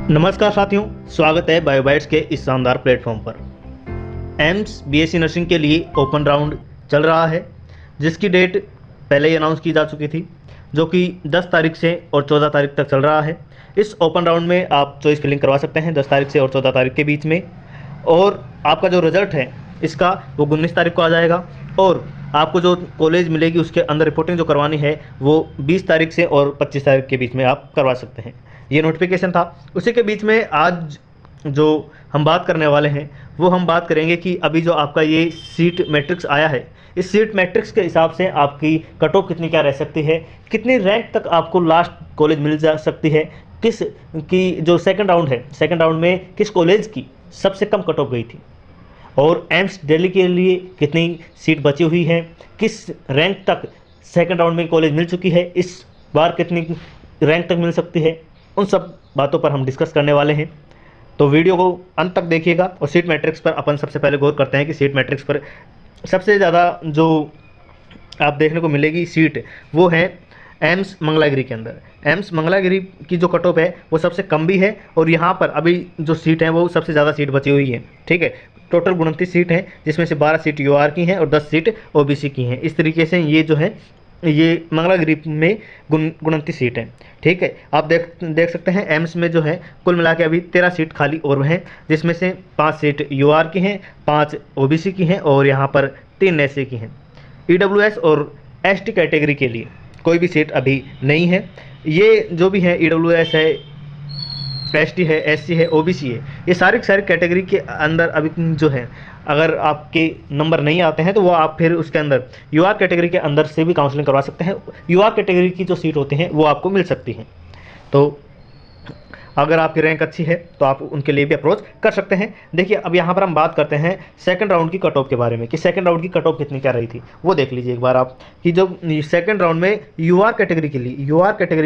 नमस्कार साथियों, स्वागत है बायोबाइट्स के इस शानदार प्लेटफॉर्म पर। एम्स बीएससी नर्सिंग के लिए ओपन राउंड चल रहा है, जिसकी डेट पहले ही अनाउंस की जा चुकी थी, जो कि 10 तारीख से और 14 तारीख तक चल रहा है। इस ओपन राउंड में आप चॉइस फिलिंग करवा सकते हैं 10 तारीख से और 14 तारीख के बीच में, और आपका जो रिज़ल्ट है इसका वो 19 तारीख को आ जाएगा, और आपको जो कॉलेज मिलेगी उसके अंदर रिपोर्टिंग जो करवानी है वो 20 तारीख से और 25 तारीख के बीच में आप करवा सकते हैं। ये नोटिफिकेशन था। उसी के बीच में आज जो हम बात करने वाले हैं वो हम बात करेंगे कि अभी जो आपका ये सीट मैट्रिक्स आया है, इस सीट मैट्रिक्स के हिसाब से आपकी कट ऑफ कितनी क्या रह सकती है, कितनी रैंक तक आपको लास्ट कॉलेज मिल जा सकती है, किस की जो सेकंड राउंड है, सेकंड राउंड में किस कॉलेज की सबसे कम कट ऑफ गई थी, और एम्स दिल्ली के लिए कितनी सीट बची हुई है, किस रैंक तक सेकंड राउंड में कॉलेज मिल चुकी है, इस बार कितनी रैंक तक मिल सकती है, उन सब बातों पर हम डिस्कस करने वाले हैं। तो वीडियो को अंत तक देखिएगा। और सीट मैट्रिक्स पर अपन सबसे पहले गौर करते हैं कि सीट मैट्रिक्स पर सबसे ज़्यादा जो आप देखने को मिलेगी सीट वो है एम्स मंगलागिरी के अंदर। एम्स मंगलागिरी की जो कट ऑफ है वो सबसे कम भी है, और यहाँ पर अभी जो सीट है वो सबसे ज़्यादा सीट बची हुई है। ठीक है, टोटल 29 सीट हैं, जिसमें से 12 सीट यूआर की हैं और 10 सीट ओबीसी की हैं। इस तरीके से ये जो है ये मंगलागिरी में 29 सीट हैं। ठीक है, आप देख सकते हैं एम्स में जो है कुल मिला के अभी 13 सीट खाली और हैं, जिसमें से 5 सीट यूआर की हैं, 5 ओबीसी की हैं और यहाँ पर 3 एससी की हैं। ईडब्ल्यूएस और एसटी कैटेगरी के लिए कोई भी सीट अभी नहीं है। ये जो भी है ईडब्ल्यूएस है, एसटी है, एससी है, ओबीसी है, ये सारी कैटेगरी के अंदर अभी जो है अगर आपके नंबर नहीं आते हैं तो वो आप फिर उसके अंदर यूआर कैटेगरी के अंदर से भी काउंसलिंग करवा सकते हैं। यूआर कैटेगरी की जो सीट होती हैं वो आपको मिल सकती हैं। तो अगर आपकी रैंक अच्छी है तो आप उनके लिए भी अप्रोच कर सकते हैं। देखिए, अब यहाँ पर हम बात करते हैं सेकंड राउंड की कट ऑफ के बारे में कि सेकंड राउंड की कट ऑफ कितनी क्या रही थी, वो देख लीजिए एक बार आप कि जो सेकंड राउंड में यूआर कैटेगरी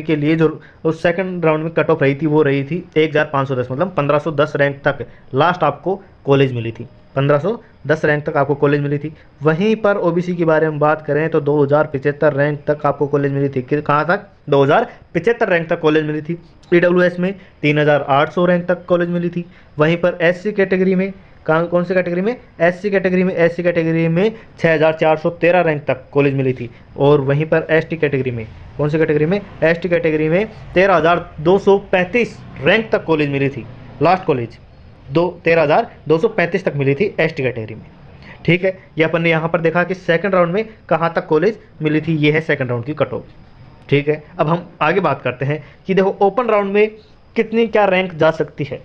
के लिए जो उस सेकंड राउंड में कट ऑफ रही थी वो रही थी 1510, मतलब 1510 रैंक तक लास्ट आपको कॉलेज मिली थी। 1510 रैंक तक आपको कॉलेज मिली थी। वहीं पर ओबीसी की बारे में बात करें तो 2075 रैंक तक आपको कॉलेज मिली थी। कहाँ तक? 2075 रैंक तक कॉलेज मिली थी। ईडब्ल्यूएस में 3800 रैंक तक कॉलेज मिली थी। वहीं पर एससी कैटेगरी में कौन सी कैटेगरी में? एससी कैटेगरी में 6413 रैंक तक कॉलेज मिली थी। और वहीं पर एसटी कैटेगरी में कौन सी कैटेगरी में? एसटी कैटेगरी में 13235 रैंक तक कॉलेज मिली थी। लास्ट कॉलेज 13235 तक मिली थी एसटी कैटेगरी में। ठीक है, ये अपन ने यहाँ पर देखा कि सेकंड राउंड में कहाँ तक कॉलेज मिली थी। ये है सेकंड राउंड की कट ऑफ। ठीक है, अब हम आगे बात करते हैं कि देखो ओपन राउंड में कितनी क्या रैंक जा सकती है।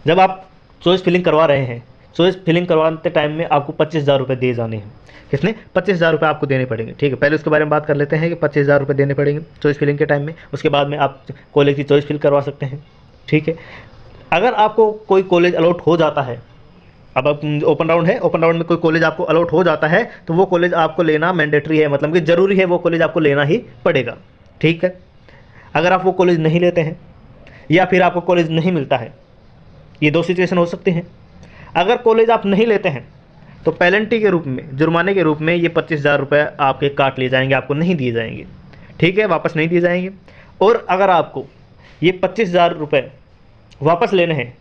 जब आप चॉइस फिलिंग करवा रहे हैं, चॉइस फिलिंग करवाते टाइम में आपको 25,000 रुपये दिए जाने हैं। कितने? 25,000 रुपये आपको देने पड़ेंगे। ठीक है, पहले उसके बारे में बात कर लेते हैं कि 25,000 रुपये देने पड़ेंगे चॉइस फिलिंग के टाइम में। उसके बाद में आप कॉलेज की चॉइस फिल करवा सकते हैं। ठीक है, अगर आपको कोई कॉलेज अलॉट हो जाता है, अब ओपन राउंड है, ओपन राउंड में कोई कॉलेज आपको अलॉट हो जाता है तो वो कॉलेज आपको लेना मैंडेटरी है, मतलब कि ज़रूरी है, वो कॉलेज आपको लेना ही पड़ेगा। ठीक है, अगर आप वो कॉलेज नहीं लेते हैं या फिर आपको कॉलेज नहीं मिलता है, ये 2 सिचुएशन हो सकती हैं। अगर कॉलेज आप नहीं लेते हैं तो पेनल्टी के रूप में, जुर्माने के रूप में ये 25,000 रुपये आपके काट लिए जाएंगे, आपको नहीं दिए जाएंगे। ठीक है, वापस नहीं दिए जाएंगे। और अगर आपको ये 25,000 रुपये वापस लेने हैं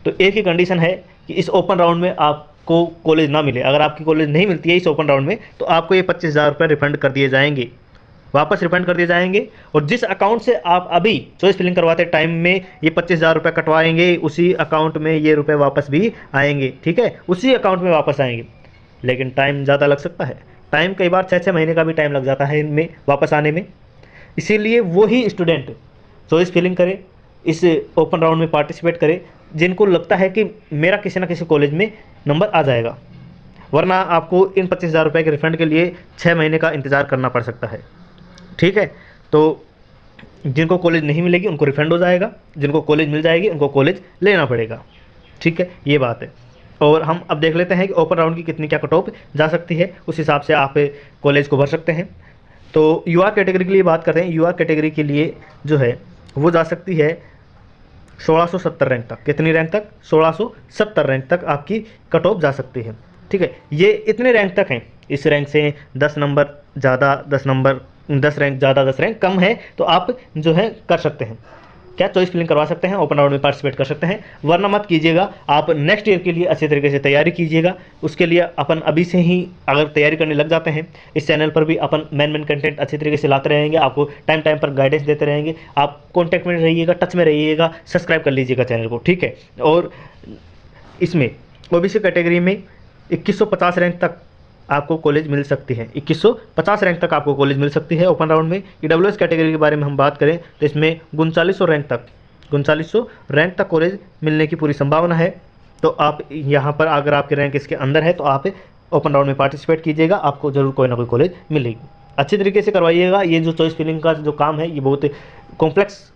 तो एक ही कंडीशन है कि इस ओपन राउंड में आपको कॉलेज ना मिले। अगर आपकी कॉलेज नहीं मिलती है इस ओपन राउंड में तो आपको ये 25,000 रुपये रिफंड कर दिए जाएंगे, वापस रिफंड कर दिए जाएंगे। और जिस अकाउंट से आप अभी चॉइस फिलिंग करवाते टाइम में ये 25,000 रुपये कटवाएंगे, उसी अकाउंट में ये रुपये वापस भी आएंगे। ठीक है, उसी अकाउंट में वापस आएंगे। लेकिन टाइम ज़्यादा लग सकता है, टाइम कई बार 6-6 महीने का भी टाइम लग जाता है इनमें वापस आने में। इसीलिए वही स्टूडेंट चॉइस फिलिंग करे, इस ओपन राउंड में पार्टिसिपेट करे जिनको लगता है कि मेरा किसी ना किसी कॉलेज में नंबर आ जाएगा, वरना आपको इन 25,000 रुपये के रिफंड के लिए 6 महीने का इंतज़ार करना पड़ सकता है। ठीक है, तो जिनको कॉलेज नहीं मिलेगी उनको रिफंड हो जाएगा, जिनको कॉलेज मिल जाएगी उनको कॉलेज लेना पड़ेगा। ठीक है, ये बात है। और हम अब देख लेते हैं कि ओपन राउंड की कितनी क्या कट ऑफ जा सकती है, उस हिसाब से आप कॉलेज को भर सकते हैं। तो यूआर कैटेगरी के लिए बात करते हैं। यूआर कैटेगरी के लिए जो है वो जा सकती है 1670 रैंक तक। कितनी रैंक तक? 1670 रैंक तक आपकी कट ऑफ जा सकती है। ठीक है, ये इतने रैंक तक हैं। इस रैंक से 10 नंबर ज़्यादा, 10 रैंक ज़्यादा, 10 रैंक कम है तो आप जो है कर सकते हैं। क्या चॉइस फिलिंग करवा सकते हैं, ओपन राउंड में पार्टिसिपेट कर सकते हैं। वरना मत कीजिएगा, आप नेक्स्ट ईयर के लिए अच्छे तरीके से तैयारी कीजिएगा। उसके लिए अपन अभी से ही अगर तैयारी करने लग जाते हैं, इस चैनल पर भी अपन मेन कंटेंट अच्छे तरीके से लाते रहेंगे, आपको टाइम टाइम पर गाइडेंस देते रहेंगे। आप कॉन्टैक्ट में रहिएगा, टच में रहिएगा, सब्सक्राइब कर लीजिएगा चैनल को, ठीक है। और इसमें ओबीसी कैटेगरी में 2150 रैंक तक आपको कॉलेज मिल सकती है, 2150 रैंक तक आपको कॉलेज मिल सकती है ओपन राउंड में। ईडब्ल्यूएस कैटेगरी के बारे में हम बात करें तो इसमें 3900 रैंक तक कॉलेज मिलने की पूरी संभावना है। तो आप यहाँ पर अगर आपके रैंक इसके अंदर है तो आप ओपन राउंड में पार्टिसिपेट कीजिएगा, आपको जरूर कोई ना कोई कॉलेज मिलेगी। अच्छी तरीके से करवाइएगा। ये जो चॉइस फिलिंग का जो काम है ये बहुत कॉम्प्लेक्स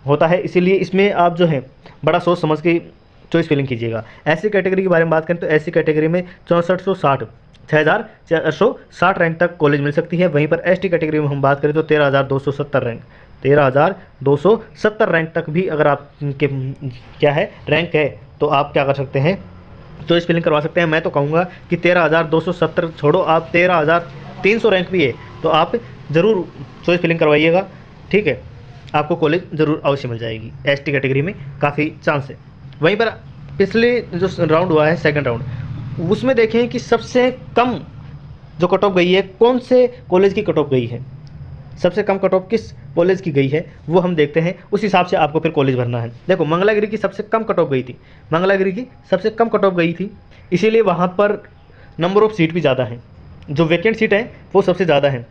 होता है, इसीलिए इसमें आप जो है बड़ा सोच समझ के चॉइस फिलिंग कीजिएगा। ऐसी कैटेगरी के बारे में बात करें तो ऐसी कैटेगरी में 6460 रैंक तक कॉलेज मिल सकती है। वहीं पर एसटी कैटेगरी में हम बात करें तो 13270 रैंक तक भी अगर आप के क्या है रैंक है तो आप क्या कर सकते हैं, चॉइस फिलिंग करवा सकते हैं। मैं तो कहूँगा कि 13270 छोड़ो, आप 13300 रैंक भी है तो आप ज़रूर चॉइस फिलिंग करवाइएगा, ठीक है। आपको कॉलेज ज़रूर अवश्य मिल जाएगी। एसटी कैटेगरी में काफ़ी चांस है। वहीं पर पिछले जो राउंड हुआ है सेकंड राउंड, उसमें देखें कि सबसे कम जो कट ऑफ गई है, कौन से कॉलेज की कट ऑफ गई है, सबसे कम कट ऑफ किस कॉलेज की गई है वो हम देखते हैं। उस हिसाब से आपको फिर कॉलेज भरना है। देखो मंगलागिरी की सबसे कम कट ऑफ गई थी, मंगलागिरी की सबसे कम कट ऑफ गई थी, इसीलिए वहाँ पर नंबर ऑफ सीट भी ज़्यादा हैं, जो वैकेंट सीट है वो सबसे ज़्यादा है।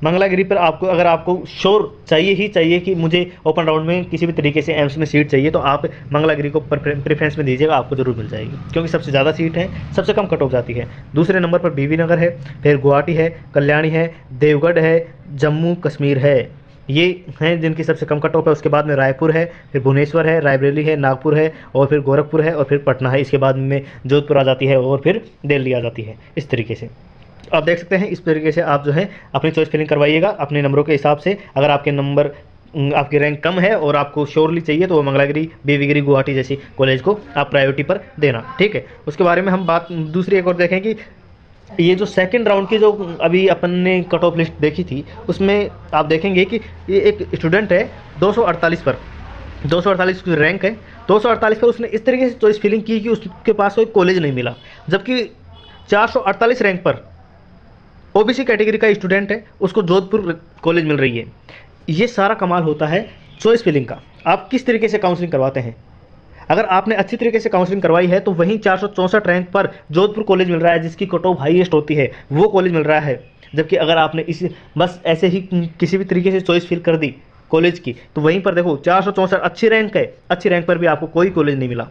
मंगलागिरी पर आपको अगर आपको श्योर चाहिए ही चाहिए कि मुझे ओपन राउंड में किसी भी तरीके से एम्स में सीट चाहिए तो आप मंगलागिरी को प्रेफरेंस में दीजिएगा, आपको ज़रूर मिल जाएगी, क्योंकि सबसे ज़्यादा सीट है, सबसे कम कट ऑफ जाती है। दूसरे नंबर पर बीबी नगर है, फिर गुवाहाटी है, कल्याणी है, देवगढ़ है, जम्मू कश्मीर है, ये हैं जिनकी सबसे कम कट ऑफ है। उसके बाद में रायपुर है, फिर भुवनेश्वर है, रायबरेली है, नागपुर है, और फिर गोरखपुर है, और फिर पटना है। इसके बाद में जोधपुर आ जाती है और फिर दिल्ली आ जाती है। इस तरीके से आप देख सकते हैं। इस तरीके से आप जो है अपनी चॉइस फिलिंग करवाइएगा अपने नंबरों के हिसाब से। अगर आपके नंबर आपकी रैंक कम है और आपको श्योरली चाहिए तो मंगलागिरी, बीबीगिरी, गुवाहाटी जैसी कॉलेज को आप प्रायोरिटी पर देना, ठीक है। उसके बारे में हम बात दूसरी एक और देखें कि ये जो सेकंड राउंड की जो अभी अपन ने कट ऑफ लिस्ट देखी थी उसमें आप देखेंगे कि ये एक स्टूडेंट है 248 पर, 248 की रैंक है, 248 पर उसने इस तरीके से चॉइस फिलिंग की कि उसके पास कोई कॉलेज नहीं मिला, जबकि 448 रैंक पर ओबीसी कैटेगरी का स्टूडेंट है, उसको जोधपुर कॉलेज मिल रही है। ये सारा कमाल होता है चॉइस फिलिंग का। आप किस तरीके से काउंसलिंग करवाते हैं। अगर आपने अच्छी तरीके से काउंसलिंग करवाई है तो वहीं 464 रैंक पर जोधपुर कॉलेज मिल रहा है, जिसकी कट ऑफ हाईएस्ट होती है, वो कॉलेज मिल रहा है। जबकि अगर आपने इसी बस ऐसे ही किसी भी तरीके से चॉइस फिल कर दी कॉलेज की तो वहीं पर देखो 464 अच्छी रैंक है, अच्छी रैंक पर भी आपको कोई कॉलेज नहीं मिला,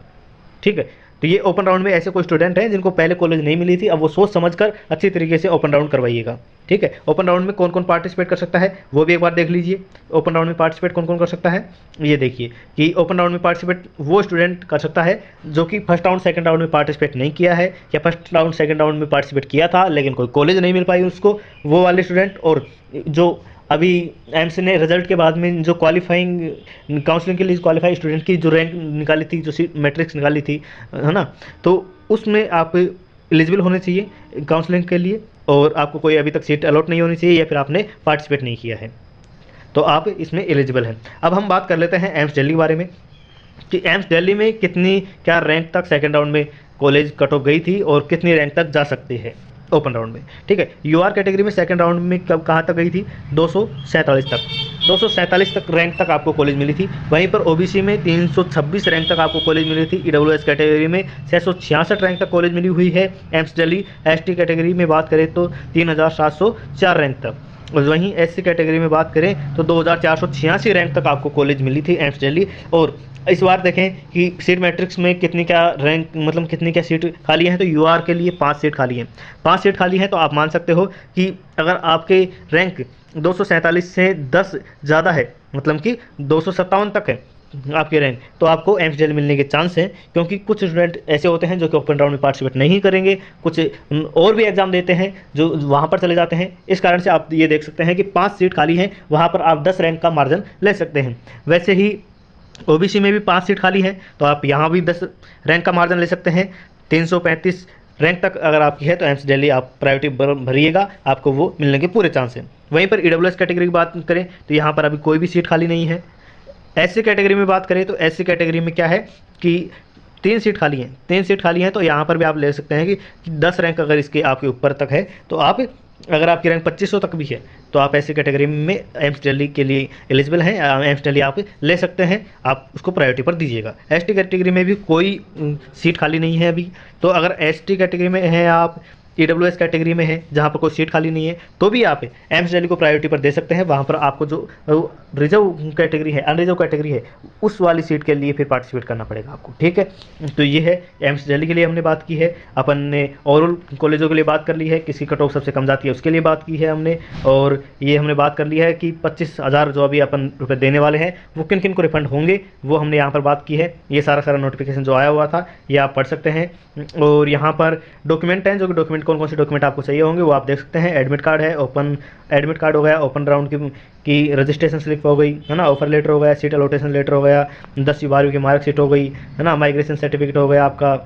ठीक है। तो ये ओपन राउंड में ऐसे कोई स्टूडेंट हैं जिनको पहले कॉलेज नहीं मिली थी, अब वो सोच समझकर अच्छी तरीके से ओपन राउंड करवाइएगा, ठीक है। ओपन राउंड में कौन कौन पार्टिसिपेट कर सकता है वो भी एक बार देख लीजिए। ओपन राउंड में पार्टिसिपेट कौन कौन कर सकता है ये देखिए कि ओपन राउंड में पार्टिसिपेट वो स्टूडेंट कर सकता है जो कि फर्स्ट राउंड सेकंड राउंड में पार्टिसिपेट नहीं किया है, या फर्स्ट राउंड सेकंड राउंड में पार्टिसिपेट किया था लेकिन कोई कॉलेज नहीं मिल पाई उसको, वो वाले स्टूडेंट। और जो अभी एम्स ने रिजल्ट के बाद में जो क्वालिफाइंग काउंसलिंग के लिए क्वालिफाइड स्टूडेंट की जो रैंक निकाली थी, जो मैट्रिक्स निकाली थी, है ना, तो उसमें आप एलिजिबल होने चाहिए काउंसलिंग के लिए, और आपको कोई अभी तक सीट अलॉट नहीं होनी चाहिए या फिर आपने पार्टिसिपेट नहीं किया है तो आप इसमें एलिजिबल हैं। अब हम बात कर लेते हैं एम्स दिल्ली के बारे में कि एम्स दिल्ली में कितनी क्या रैंक तक सेकेंड राउंड में कॉलेज कट ऑफ गई थी और कितनी रैंक तक जा सकती है ओपन राउंड में, ठीक है। यूआर कैटेगरी में सेकंड राउंड में कब कहाँ तक गई थी, 247 तक, 247 तक रैंक तक आपको कॉलेज मिली थी। वहीं पर ओबीसी में 326 रैंक तक आपको कॉलेज मिली थी। ईडब्ल्यूएस कैटेगरी में 666 रैंक तक कॉलेज मिली हुई है एम्स दिल्ली। एसटी कैटेगरी में बात करें तो 3704 रैंक तक, और वहीं एससी कैटेगरी में बात करें तो 2486 रैंक तक आपको कॉलेज मिली थी एम्स दिल्ली। और इस बार देखें कि सीट मैट्रिक्स में कितनी क्या रैंक मतलब कितनी क्या सीट खाली हैं, तो यूआर के लिए 5 सीट खाली हैं, 5 सीट खाली हैं। तो आप मान सकते हो कि अगर आपके रैंक 247 से 10 ज़्यादा है, मतलब कि 257 तक है आपके रैंक, तो आपको एम्स दिल्ली मिलने के चांस हैं। क्योंकि कुछ स्टूडेंट ऐसे होते हैं जो कि ओपन राउंड में पार्टिसिपेट नहीं करेंगे, कुछ और भी एग्जाम देते हैं जो वहाँ पर चले जाते हैं। इस कारण से आप ये देख सकते हैं कि 5 सीट खाली हैं, वहाँ पर आप 10 रैंक का मार्जिन ले सकते हैं। वैसे ही ओबीसी में भी 5 सीट खाली हैं, तो आप यहाँ भी 10 रैंक का मार्जिन ले सकते हैं। 335 रैंक तक अगर आपकी है तो एम्स दिल्ली आप प्रायोरिटी भरिएगा, आपको वो मिलने के पूरे चांस हैं। वहीं पर ईडब्ल्यूएस कैटेगरी की बात करें तो यहाँ पर अभी कोई भी सीट खाली नहीं है। SC कैटेगरी में बात करें तो SC कैटेगरी में क्या है कि 3 सीट खाली हैं, 3 सीट खाली हैं, तो यहाँ पर भी आप ले सकते हैं कि 10 रैंक अगर इसके आपके ऊपर तक है तो आप, अगर आपकी रैंक 2500 तक भी है तो आप ऐसी कैटेगरी में एम्स दिल्ली के लिए एलिजिबल हैं, एम्स दिल्ली आप ले सकते हैं, आप उसको प्रायोरिटी पर दीजिएगा। ST कैटेगरी में भी कोई सीट खाली नहीं है अभी, तो अगर ST कैटेगरी में हैं आप, EWS कैटेगरी में है जहाँ पर कोई सीट खाली नहीं है, तो भी आप एम्स दिल्ली को प्रायोरिटी पर दे सकते हैं। वहाँ पर आपको जो रिजर्व कैटेगरी है, अनरिजर्व कैटेगरी है, उस वाली सीट के लिए फिर पार्टिसिपेट करना पड़ेगा आपको, ठीक है। तो ये है एम्स दिल्ली के लिए हमने बात की है। अपन ने ओवरऑल कॉलेजों के लिए बात कर ली है, किसकी कट ऑफ सबसे कम जाती है उसके लिए बात की है हमने, और ये हमने बात कर ली है कि 25,000 जो अभी अपन रुपये देने वाले हैं वो किन किन को रिफंड होंगे, वो हमने यहाँ पर बात की है। ये सारा नोटिफिकेशन जो आया हुआ था ये आप पढ़ सकते हैं। और यहाँ पर डॉक्यूमेंट हैं, जो कि डॉक्यूमेंट कौन कौन से डॉक्यूमेंट आपको चाहिए होंगे वो आप देख सकते हैं। एडमिट कार्ड है, ओपन एडमिट कार्ड हो गया, ओपन राउंड की रजिस्ट्रेशन स्लिप हो गई है ना, ऑफर लेटर हो गया, सीट अलॉटेशन लेटर हो गया, 10वीं 12वीं की मार्कशीट हो गई है ना, माइग्रेशन सर्टिफिकेट हो गया आपका,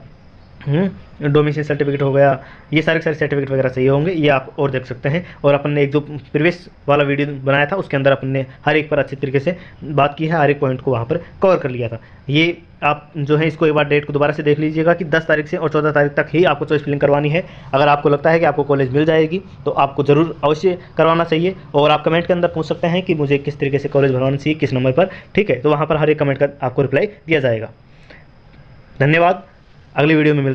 डोमिसाइल सर्टिफिकेट हो गया, ये सारे सर्टिफिकेट वगैरह चाहिए होंगे, ये आप और देख सकते हैं। और अपन ने एक जो प्रीवियस वाला वीडियो बनाया था उसके अंदर अपन ने हर एक पर अच्छी तरीके से बात की है, हर एक पॉइंट को वहाँ पर कवर कर लिया था। ये आप जो है इसको एक बार डेट को दोबारा से देख लीजिएगा कि 10 तारीख से और 14 तारीख तक ही आपको चॉइस फिलिंग करवानी है। अगर आपको लगता है कि आपको कॉलेज मिल जाएगी तो आपको ज़रूर अवश्य करवाना चाहिए, और आप कमेंट के अंदर पूछ सकते हैं कि मुझे किस तरीके से कॉलेज भरवाना चाहिए, किस नंबर पर, ठीक है। तो वहाँ पर हर एक कमेंट का आपको रिप्लाई दिया जाएगा। धन्यवाद, अगली वीडियो में मिलते हैं।